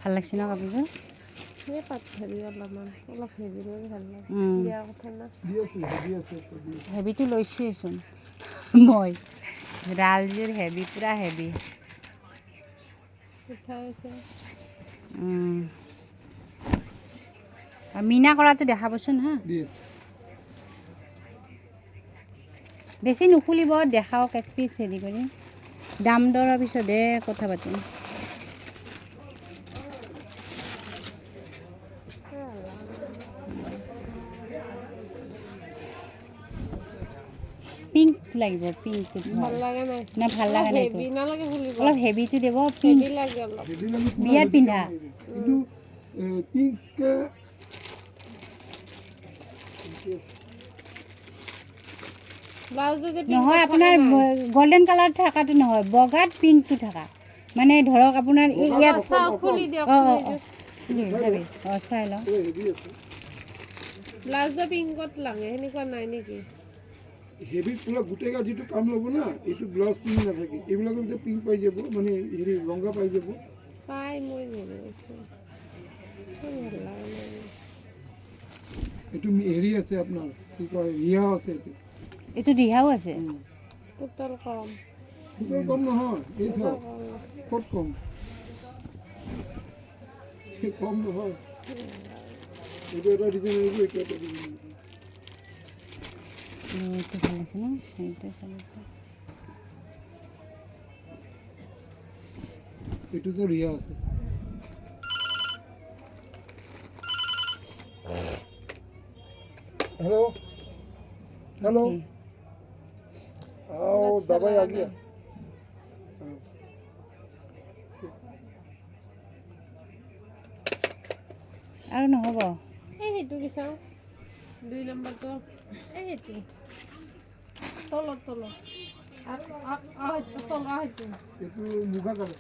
ভাল লাগছে ন কাপোৰযোৰ হেভিটো লৈছোৱেইচোন মই ৰালযোৰ হেভি পূৰা হেভি মিনা কৰাটো দেখাবচোন হা বেছি নুখুলিব দেখাওক এক পিচ হেৰি কৰি দাম দৰৰ পিছতহে কথা পাতিম পিংক লাগিব পিংক ভাল লাগে নাই না ভাল লাগে নাই হেভি নালাগে খুলিব অলপ হেভিটো দেব পিংক হেভি লাগে অলপ বিয়াত পিন্ধা কিন্তু পিংক নহয় আপোনাৰ গোল্ডেন কালাৰ থকাটো নহয় বগাত পিংকটো থকা মানে ধৰক আপোনাৰ ইয়াত খুলি দিয়ক চাই লওঁ ব্লাউজ পিংকত লাগে সেনেকুৱা নাই নেকি হেভি পুৰা গোটেই যিটো কাম ল'ব না এইটো ব্লাউজ পিন্ধি নাথাকে এইবিলাকৰ যে পিংক পাই যাব মানে হেৰি ৰঙা পাই যাব পাই মই এইটো হেৰি আছে আপোনাৰ কি কয় ৰিহা আছে এইটো ৰিহাও আছে টোটাল কম নহয় এই চাওক ক'ত কম কম নহয় এইটো এটা ডিজাইন আহিব এইটো এটা ডিজাইন এইটো ভাল আছে ন এইটো এইটো যে ৰিহা আছে हेलो हेलो आओ दवाई आ गया আৰু নহ'ব এই সেইটো কি চাওঁ 2 নম্বৰটো এই সেইটো তলত আৰু তলত সেইটো মুগা কালাৰ